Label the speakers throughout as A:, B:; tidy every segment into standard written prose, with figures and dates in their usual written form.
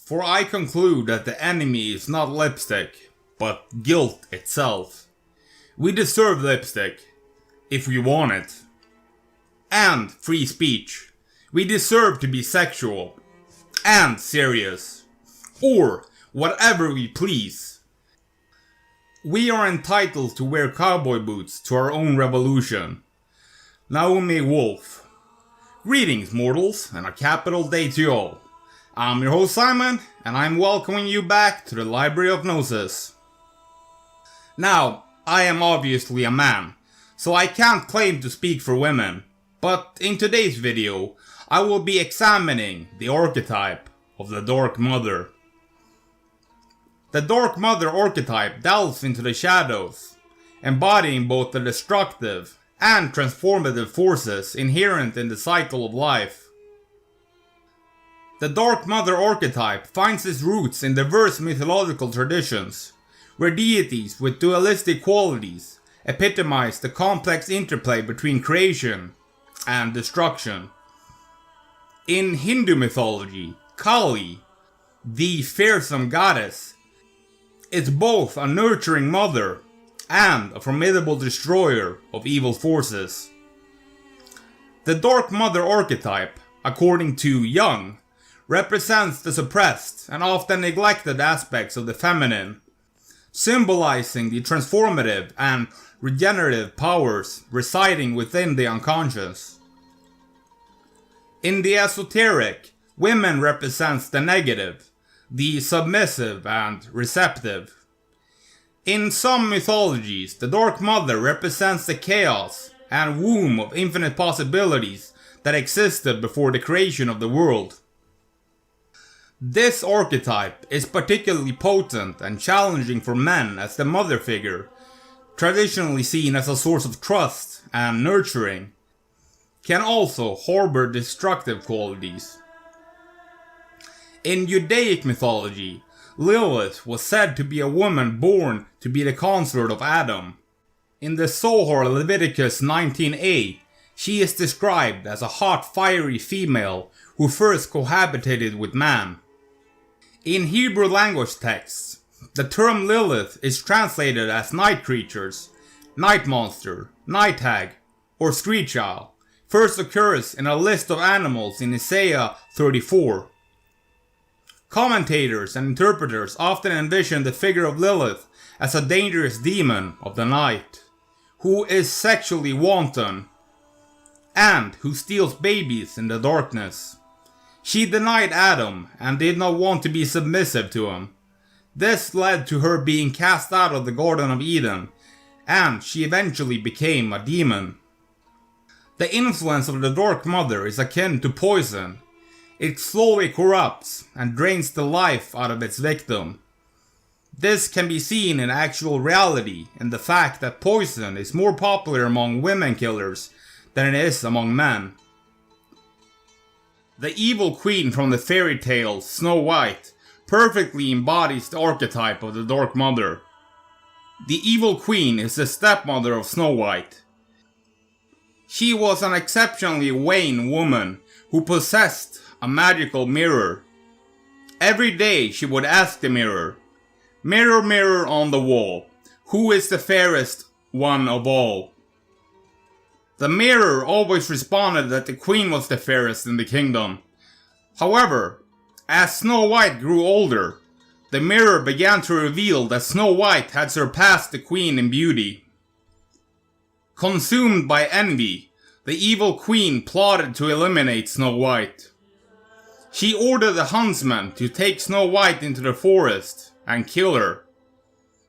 A: For I conclude that the enemy is not lipstick, but guilt itself. We deserve lipstick, if we want it. And free speech. We deserve to be sexual. And serious. Or whatever we please. We are entitled to wear cowboy boots to our own revolution. Naomi Wolf. Greetings, mortals, and a capital day to you all. I'm your host Simon, and I'm welcoming you back to the Library of Gnosis. Now, I am obviously a man, so I can't claim to speak for women, but in today's video, I will be examining the archetype of the Dark Mother. The Dark Mother archetype delves into the shadows, embodying both the destructive and transformative forces inherent in the cycle of life. The Dark Mother archetype finds its roots in diverse mythological traditions, where deities with dualistic qualities epitomize the complex interplay between creation and destruction. In Hindu mythology, Kali, the fearsome goddess, is both a nurturing mother and a formidable destroyer of evil forces. The Dark Mother archetype, according to Jung, represents the suppressed and often neglected aspects of the feminine, symbolizing the transformative and regenerative powers residing within the unconscious. In the esoteric, women represents the negative, the submissive and receptive. In some mythologies, the Dark Mother represents the chaos and womb of infinite possibilities that existed before the creation of the world. This archetype is particularly potent and challenging for men, as the mother figure, traditionally seen as a source of trust and nurturing, can also harbor destructive qualities. In Judaic mythology, Lilith was said to be a woman born to be the consort of Adam. In the Zohar Leviticus 19a, she is described as a hot, fiery female who first cohabitated with man. In Hebrew language texts, the term Lilith is translated as night creatures, night monster, night hag, or screech owl. First occurs in a list of animals in Isaiah 34. Commentators and interpreters often envision the figure of Lilith as a dangerous demon of the night, who is sexually wanton, and who steals babies in the darkness. She denied Adam and did not want to be submissive to him. This led to her being cast out of the Garden of Eden, and she eventually became a demon. The influence of the Dark Mother is akin to poison. It slowly corrupts and drains the life out of its victim. This can be seen in actual reality in the fact that poison is more popular among women killers than it is among men. The evil queen from the fairy tale Snow White perfectly embodies the archetype of the Dark Mother. The evil queen is the stepmother of Snow White. She was an exceptionally vain woman who possessed a magical mirror. Every day she would ask the mirror, "Mirror, mirror on the wall, who is the fairest one of all?" The mirror always responded that the queen was the fairest in the kingdom. However, as Snow White grew older, the mirror began to reveal that Snow White had surpassed the queen in beauty. Consumed by envy, the evil queen plotted to eliminate Snow White. She ordered the huntsman to take Snow White into the forest and kill her.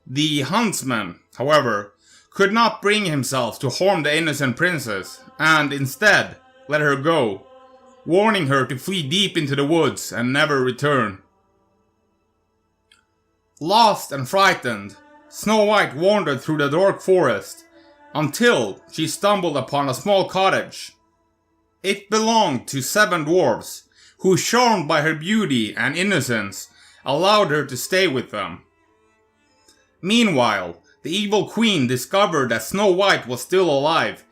A: The huntsman, however, could not bring himself to harm the innocent princess, and instead let her go, warning her to flee deep into the woods and never return. Lost and frightened, Snow White wandered through the dark forest until she stumbled upon a small cottage. It belonged to 7 dwarves, who, charmed by her beauty and innocence, allowed her to stay with them. Meanwhile, the evil queen discovered that Snow White was still alive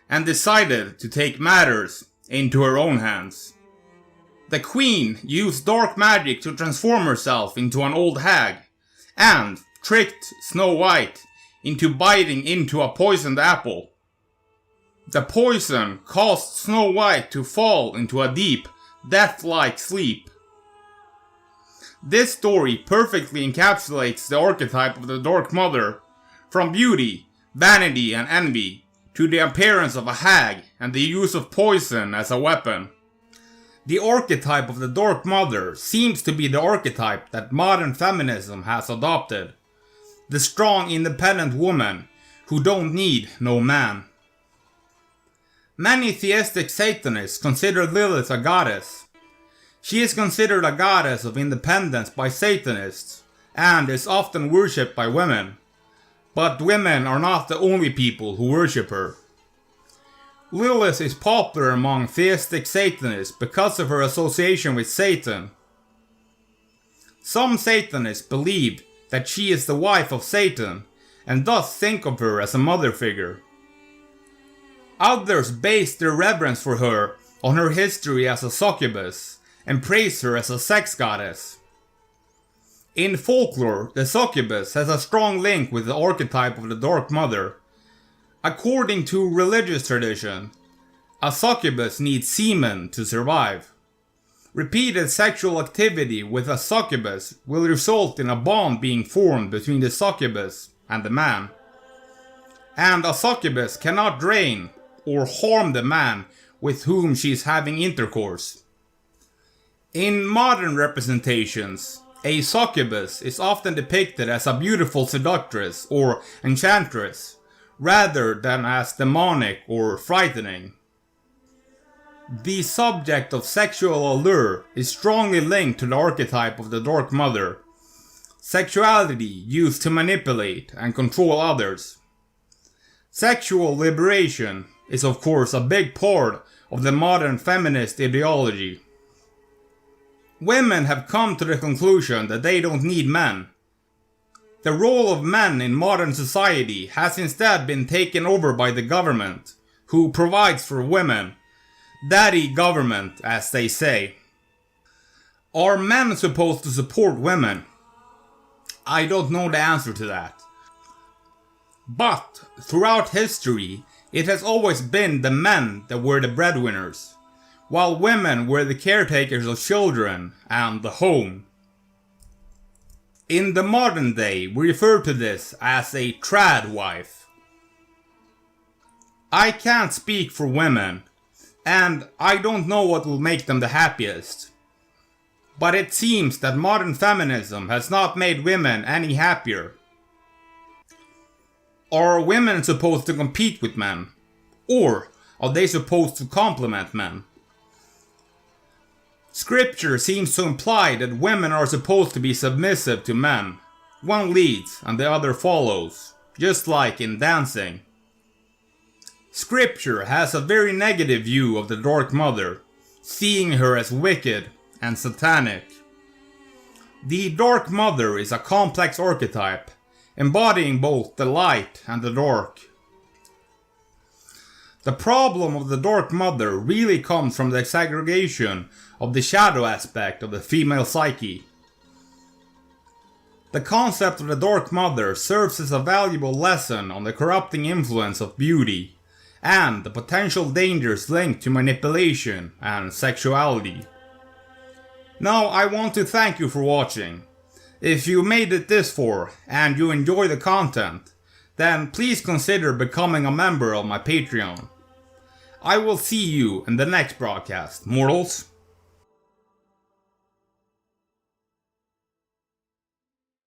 A: and decided to take matters into her own hands. The queen used dark magic to transform herself into an old hag, and tricked Snow White into biting into a poisoned apple. The poison caused Snow White to fall into a deep, death-like sleep. This story perfectly encapsulates the archetype of the Dark Mother, from beauty, vanity, and envy, to the appearance of a hag and the use of poison as a weapon. The archetype of the Dark Mother seems to be the archetype that modern feminism has adopted. The strong, independent woman who don't need no man. Many theistic Satanists consider Lilith a goddess. She is considered a goddess of independence by Satanists, and is often worshipped by women. But women are not the only people who worship her. Lilith is popular among theistic Satanists because of her association with Satan. Some Satanists believe that she is the wife of Satan, and thus think of her as a mother figure. Others base their reverence for her on her history as a succubus, and praise her as a sex goddess. In folklore, the succubus has a strong link with the archetype of the Dark Mother. According to religious tradition, a succubus needs semen to survive. Repeated sexual activity with a succubus will result in a bond being formed between the succubus and the man. And a succubus cannot drain or harm the man with whom she is having intercourse. In modern representations, a succubus is often depicted as a beautiful seductress or enchantress, rather than as demonic or frightening. The subject of sexual allure is strongly linked to the archetype of the Dark Mother. Sexuality used to manipulate and control others. Sexual liberation is of course a big part of the modern feminist ideology. Women have come to the conclusion that they don't need men. The role of men in modern society has instead been taken over by the government, who provides for women. Daddy government, as they say. Are men supposed to support women? I don't know the answer to that. But throughout history, it has always been the men that were the breadwinners, while women were the caretakers of children and the home. In the modern day, we refer to this as a trad wife. I can't speak for women, and I don't know what will make them the happiest. But it seems that modern feminism has not made women any happier. Are women supposed to compete with men? Or are they supposed to complement men? Scripture seems to imply that women are supposed to be submissive to men. One leads and the other follows, just like in dancing. Scripture has a very negative view of the Dark Mother, seeing her as wicked and satanic. The Dark Mother is a complex archetype, embodying both the light and the dark. The problem of the Dark Mother really comes from the segregation of the shadow aspect of the female psyche. The concept of the Dark Mother serves as a valuable lesson on the corrupting influence of beauty, and the potential dangers linked to manipulation and sexuality. Now I want to thank you for watching. If you made it this far and you enjoy the content, then please consider becoming a member of my Patreon. I will see you in the next broadcast, mortals.